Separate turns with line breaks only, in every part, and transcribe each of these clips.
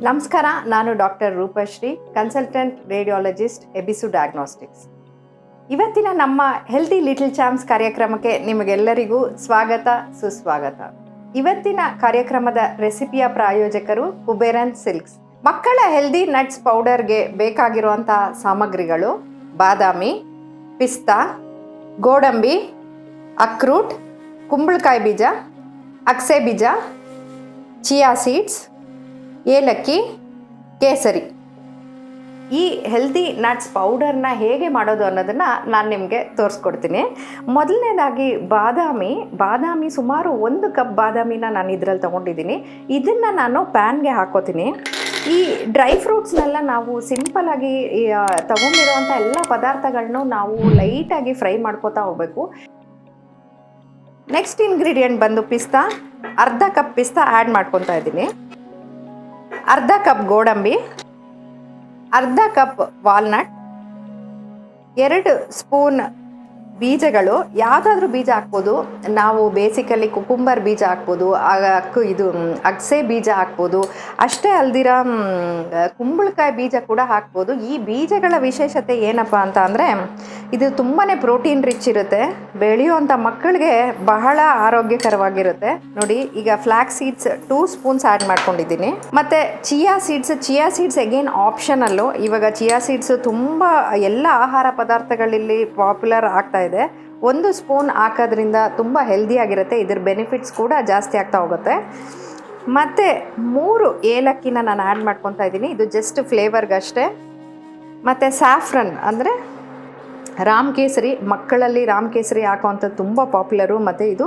ನಮಸ್ಕಾರ, ನಾನು doctor Roopashree, consultant radiologist, ಎಬಿಸು ಡಯಾಗ್ನೋಸ್ಟಿಕ್ಸ್. ಇವತ್ತಿನ ನಮ್ಮ ಹೆಲ್ತಿ ಲಿಟಲ್ ಚಾಂಪ್ಸ್ ಕಾರ್ಯಕ್ರಮಕ್ಕೆ ನಿಮಗೆಲ್ಲರಿಗೂ ಸ್ವಾಗತ, ಸುಸ್ವಾಗತ. ಇವತ್ತಿನ ಕಾರ್ಯಕ್ರಮದ ರೆಸಿಪಿಯ ಪ್ರಾಯೋಜಕರು ಕುಬೇರನ್ ಸಿಲ್ಕ್ಸ್. ಮಕ್ಕಳ ಹೆಲ್ದಿ ನಟ್ಸ್ ಪೌಡರ್ಗೆ ಬೇಕಾಗಿರುವಂಥ ಸಾಮಗ್ರಿಗಳು: ಬಾದಾಮಿ, ಪಿಸ್ತಾ, ಗೋಡಂಬಿ, ಅಕ್ರೂಟ್, ಕುಂಬಳಕಾಯಿ ಬೀಜ, ಅಗಸೆ ಬೀಜ, ಚಿಯಾ ಸೀಡ್ಸ್, ಏಲಕ್ಕಿ, ಕೇಸರಿ. ಈ ಹೆಲ್ದಿ ನಟ್ಸ್ ಪೌಡರ್ನ ಹೇಗೆ ಮಾಡೋದು ಅನ್ನೋದನ್ನು ನಾನು ನಿಮಗೆ ತೋರಿಸ್ಕೊಡ್ತೀನಿ. ಮೊದಲನೇದಾಗಿ ಬಾದಾಮಿ ಸುಮಾರು 1 ಕಪ್ ಬಾದಾಮಿನ ನಾನು ಇದರಲ್ಲಿ ತೊಗೊಂಡಿದ್ದೀನಿ. ಇದನ್ನು ನಾನು ಪ್ಯಾನ್ಗೆ ಹಾಕೋತೀನಿ. ಈ ಡ್ರೈ ಫ್ರೂಟ್ಸ್ನೆಲ್ಲ ನಾವು ಸಿಂಪಲಾಗಿ ತೊಗೊಂಡಿರುವಂಥ ಎಲ್ಲ ಪದಾರ್ಥಗಳನ್ನೂ ನಾವು ಲೈಟಾಗಿ ಫ್ರೈ ಮಾಡ್ಕೋತಾ ಹೋಗಬೇಕು. ನೆಕ್ಸ್ಟ್ ಇಂಗ್ರೀಡಿಯೆಂಟ್ ಬಂದು ಪಿಸ್ತಾ. ಅರ್ಧ ಕಪ್ ಪಿಸ್ತಾ ಆ್ಯಡ್ ಮಾಡ್ಕೊತಾ ಇದ್ದೀನಿ. ಅರ್ಧ ಕಪ್ ಗೋಡಂಬಿ, ಅರ್ಧ ಕಪ್ ವಾಲ್ನಟ್, 2 ಸ್ಪೂನ್ ಬೀಜಗಳು. ಯಾವುದಾದ್ರೂ ಬೀಜ ಹಾಕ್ಬೋದು. ನಾವು ಬೇಸಿಕಲಿ ಕುಕುಂಬರ್ ಬೀಜ ಹಾಕ್ಬೋದು, ಇದು ಅಗಸೆ ಬೀಜ ಹಾಕ್ಬೋದು. ಅಷ್ಟೇ ಅಲ್ದಿರ ಕುಂಬಳಕಾಯಿ ಬೀಜ ಕೂಡ ಹಾಕ್ಬೋದು. ಈ ಬೀಜಗಳ ವಿಶೇಷತೆ ಏನಪ್ಪ ಅಂತ ಅಂದರೆ, ಇದು ತುಂಬಾ ಪ್ರೋಟೀನ್ ರಿಚ್ ಇರುತ್ತೆ. ಬೆಳೆಯುವಂಥ ಮಕ್ಕಳಿಗೆ ಬಹಳ ಆರೋಗ್ಯಕರವಾಗಿರುತ್ತೆ. ನೋಡಿ, ಈಗ ಫ್ಲ್ಯಾಕ್ಸ್ ಸೀಡ್ಸ್ 2 ಸ್ಪೂನ್ಸ್ ಆ್ಯಡ್ ಮಾಡ್ಕೊಂಡಿದ್ದೀನಿ. ಮತ್ತು ಚಿಯಾ ಸೀಡ್ಸ್ ಅಗೇನ್ ಆಪ್ಷನಲ್ಲು. ಇವಾಗ ಚಿಯಾ ಸೀಡ್ಸ್ ತುಂಬ ಎಲ್ಲ ಆಹಾರ ಪದಾರ್ಥಗಳಲ್ಲಿ ಪಾಪ್ಯುಲರ್ ಆಗ್ತಾ ಇದೆ. 1 ಸ್ಪೂನ್ ಹಾಕೋದ್ರಿಂದ ತುಂಬ ಹೆಲ್ದಿಯಾಗಿರುತ್ತೆ. ಇದ್ರ ಬೆನಿಫಿಟ್ಸ್ ಕೂಡ ಜಾಸ್ತಿ ಆಗ್ತಾ ಹೋಗುತ್ತೆ. ಮತ್ತು 3 ಏಲಕ್ಕಿನ ನಾನು ಆ್ಯಡ್ ಮಾಡ್ಕೊತಾ ಇದ್ದೀನಿ. ಇದು ಜಸ್ಟ್ ಫ್ಲೇವರ್ಗಷ್ಟೇ. ಮತ್ತು ಸ್ಯಾಫ್ರನ್ ಅಂದರೆ ರಾಮ್ ಕೇಸರಿ. ಮಕ್ಕಳಲ್ಲಿ ರಾಮ್ ಕೇಸರಿ ಹಾಕೋವಂಥದ್ದು ತುಂಬ ಪಾಪ್ಯುಲರು. ಮತ್ತು ಇದು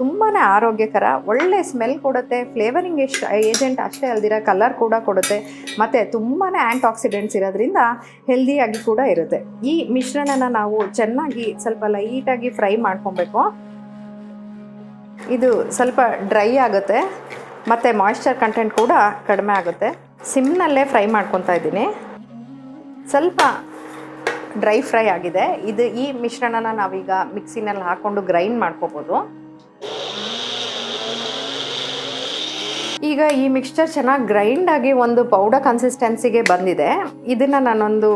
ತುಂಬಾ ಆರೋಗ್ಯಕರ, ಒಳ್ಳೆ ಸ್ಮೆಲ್ ಕೊಡುತ್ತೆ. ಫ್ಲೇವರಿಂಗ್ ಏಜೆಂಟ್ ಅಷ್ಟೇ ಅಲ್ದಿರ ಕಲರ್ ಕೂಡ ಕೊಡುತ್ತೆ. ಮತ್ತು ತುಂಬಾ ಆ್ಯಂಟಾಕ್ಸಿಡೆಂಟ್ಸ್ ಇರೋದ್ರಿಂದ ಹೆಲ್ದಿಯಾಗಿ ಕೂಡ ಇರುತ್ತೆ. ಈ ಮಿಶ್ರಣನ ನಾವು ಚೆನ್ನಾಗಿ ಸ್ವಲ್ಪ ಲೈಟಾಗಿ ಫ್ರೈ ಮಾಡ್ಕೊಬೇಕು. ಇದು ಸ್ವಲ್ಪ ಡ್ರೈ ಆಗುತ್ತೆ ಮತ್ತು ಮಾಯ್ಶ್ಚರ್ ಕಂಟೆಂಟ್ ಕೂಡ ಕಡಿಮೆ ಆಗುತ್ತೆ. ಸಿಮ್ನಲ್ಲೇ ಫ್ರೈ ಮಾಡ್ಕೊತಾ ಇದ್ದೀನಿ. ಸ್ವಲ್ಪ ಡ್ರೈ ಫ್ರೈ ಆಗಿದೆ. ಈ ಮಿಶ್ರಣನ ನಾವೀಗ ಮಿಕ್ಸಿನಲ್ಲಿ ಹಾಕ್ಕೊಂಡು ಗ್ರೈಂಡ್ ಮಾಡ್ಕೋಬೋದು. ಈಗ ಈ ಮಿಕ್ಸ್ಚರ್ ಚೆನ್ನಾಗಿ ಗ್ರೈಂಡ್ ಆಗಿ ಒಂದು ಪೌಡರ್ ಕನ್ಸಿಸ್ಟೆನ್ಸಿಗೆ ಬಂದಿದೆ. ಇದನ್ನು ನಾನೊಂದು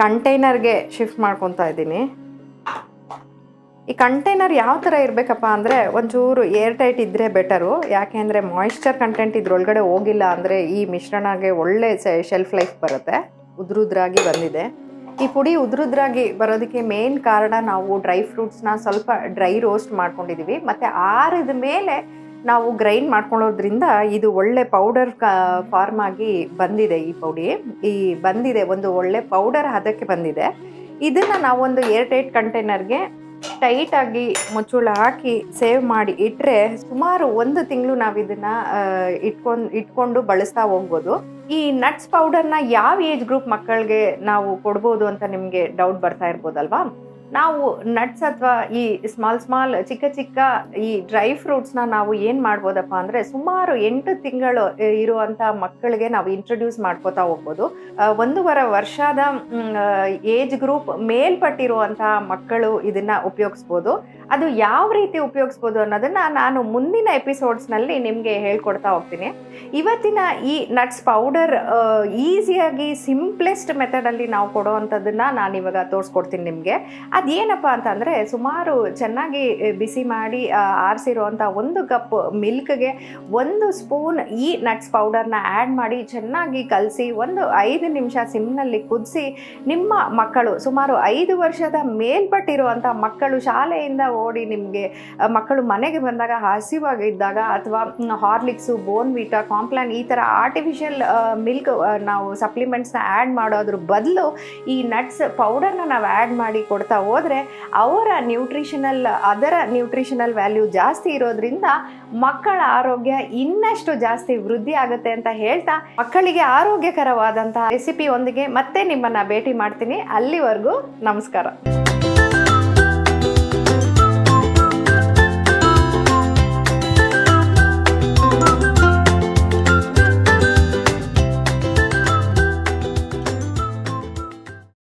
ಕಂಟೈನರ್ಗೆ ಶಿಫ್ಟ್ ಮಾಡ್ಕೊತಾ ಇದ್ದೀನಿ. ಈ ಕಂಟೈನರ್ ಯಾವ ಥರ ಇರಬೇಕಪ್ಪ ಅಂದರೆ, ಒಂಚೂರು ಏರ್ ಟೈಟ್ ಇದ್ದರೆ ಬೆಟರು. ಯಾಕೆ ಅಂದರೆ ಮಾಯ್ಶ್ಚರ್ ಕಂಟೆಂಟ್ ಇದ್ರೊಳಗಡೆ ಹೋಗಿಲ್ಲ ಅಂದರೆ ಈ ಮಿಶ್ರಣಗೆ ಒಳ್ಳೆ ಶೆಲ್ಫ್ ಲೈಫ್ ಬರುತ್ತೆ. ಉದ್ರುದ್ರಾಗಿ ಬಂದಿದೆ. ಈ ಪುಡಿ ಉದ್ರುದ್ರಾಗಿ ಬರೋದಕ್ಕೆ ಮೇನ್ ಕಾರಣ, ನಾವು ಡ್ರೈ ಫ್ರೂಟ್ಸ್ನ ಸ್ವಲ್ಪ ಡ್ರೈ ರೋಸ್ಟ್ ಮಾಡ್ಕೊಂಡಿದ್ದೀವಿ. ಮತ್ತು ಆರಿದ ಮೇಲೆ ನಾವು ಗ್ರೈಂಡ್ ಮಾಡ್ಕೊಳ್ಳೋದ್ರಿಂದ ಇದು ಒಳ್ಳೆ ಪೌಡರ್ ಫಾರ್ಮ್ ಆಗಿ ಬಂದಿದೆ. ಒಂದು ಒಳ್ಳೆ ಪೌಡರ್ ಹದಕ್ಕೆ ಬಂದಿದೆ. ಇದನ್ನು ನಾವೊಂದು ಏರ್ ಟೈಟ್ ಕಂಟೈನರ್ಗೆ ಟೈಟಾಗಿ ಮುಚ್ಚುಳ ಹಾಕಿ ಸೇವ್ ಮಾಡಿ ಇಟ್ಟರೆ ಸುಮಾರು 1 ತಿಂಗಳು ನಾವು ಇದನ್ನು ಇಟ್ಕೊಂಡು ಬಳಸ್ತಾ ಹೋಗ್ಬೋದು. ಈ ನಟ್ಸ್ ಪೌಡರ್ನ ಯಾವ ಏಜ್ ಗ್ರೂಪ್ ಮಕ್ಕಳಿಗೆ ನಾವು ಕೊಡ್ಬೋದು ಅಂತ ನಿಮಗೆ ಡೌಟ್ ಬರ್ತಾ ಇರ್ಬೋದಲ್ವಾ. ನಾವು ನಟ್ಸ್ ಅಥವಾ ಈ ಸ್ಮಾಲ್ ಚಿಕ್ಕ ಈ ಡ್ರೈ ಫ್ರೂಟ್ಸ್ನ ನಾವು ಏನು ಮಾಡ್ಬೋದಪ್ಪ ಅಂದರೆ, ಸುಮಾರು 8 ತಿಂಗಳು ಇರುವಂಥ ಮಕ್ಕಳಿಗೆ ನಾವು ಇಂಟ್ರೊಡ್ಯೂಸ್ ಮಾಡ್ಕೋತಾ ಹೋಗ್ಬೋದು. 1.5 ವರ್ಷದ ಏಜ್ ಗ್ರೂಪ್ ಮೇಲ್ಪಟ್ಟಿರುವಂಥ ಮಕ್ಕಳು ಇದನ್ನು ಉಪಯೋಗಿಸ್ಬೋದು. ಅದು ಯಾವ ರೀತಿ ಉಪಯೋಗಿಸ್ಬೋದು ಅನ್ನೋದನ್ನು ನಾನು ಮುಂದಿನ ಎಪಿಸೋಡ್ಸ್ನಲ್ಲಿ ನಿಮಗೆ ಹೇಳ್ಕೊಡ್ತಾ ಹೋಗ್ತೀನಿ. ಇವತ್ತಿನ ಈ ನಟ್ಸ್ ಪೌಡರ್ ಈಸಿಯಾಗಿ ಸಿಂಪ್ಲೆಸ್ಟ್ ಮೆಥಡಲ್ಲಿ ನಾವು ಕೊಡೋವಂಥದ್ದನ್ನು ನಾನಿವಾಗ ತೋರಿಸ್ಕೊಡ್ತೀನಿ ನಿಮಗೆ. ಅದೇನಪ್ಪ ಅಂತಂದರೆ, ಸುಮಾರು ಚೆನ್ನಾಗಿ ಬಿಸಿ ಮಾಡಿ ಆರಿಸಿರುವಂಥ 1 ಕಪ್ ಮಿಲ್ಕ್ಗೆ 1 ಸ್ಪೂನ್ ಈ ನಟ್ಸ್ ಪೌಡರ್ನ ಆ್ಯಡ್ ಮಾಡಿ ಚೆನ್ನಾಗಿ ಕಲಸಿ 5 ನಿಮಿಷ ಸಿಮ್ನಲ್ಲಿ ಕುದಿಸಿ, ನಿಮ್ಮ ಮಕ್ಕಳು ಸುಮಾರು 5 ವರ್ಷದ ಮೇಲ್ಪಟ್ಟಿರುವಂಥ ಮಕ್ಕಳು ಶಾಲೆಯಿಂದ ಓಡಿ ಮಕ್ಕಳು ಮನೆಗೆ ಬಂದಾಗ ಹಸಿವಾಗಿದ್ದಾಗ, ಅಥವಾ ಹಾರ್ಲಿಕ್ಸು, ಬೋರ್ನ್ವಿಟಾ, ಕಾಂಪ್ಲಾನ್ ಈ ಥರ ಆರ್ಟಿಫಿಷಿಯಲ್ ಮಿಲ್ಕ್ ನಾವು ಸಪ್ಲಿಮೆಂಟ್ಸ್ನ ಆ್ಯಡ್ ಮಾಡೋದ್ರ ಬದಲು ಈ ನಟ್ಸ್ ಪೌಡರ್ನ ನಾವು ಆ್ಯಡ್ ಮಾಡಿ ಕೊಡ್ತಾ ಹೋದರೆ ಅದರ ನ್ಯೂಟ್ರಿಷನಲ್ ವ್ಯಾಲ್ಯೂ ಜಾಸ್ತಿ ಇರೋದ್ರಿಂದ ಮಕ್ಕಳ ಆರೋಗ್ಯ ಇನ್ನಷ್ಟು ಜಾಸ್ತಿ ವೃದ್ಧಿ ಆಗುತ್ತೆ ಅಂತ ಹೇಳ್ತಾ, ಮಕ್ಕಳಿಗೆ ಆರೋಗ್ಯಕರವಾದಂತಹ ರೆಸಿಪಿ ಒಂದಿಗೆ ಮತ್ತೆ ನಿಮ್ಮನ್ನು ಭೇಟಿ ಮಾಡ್ತೀನಿ. ಅಲ್ಲಿವರೆಗೂ ನಮಸ್ಕಾರ.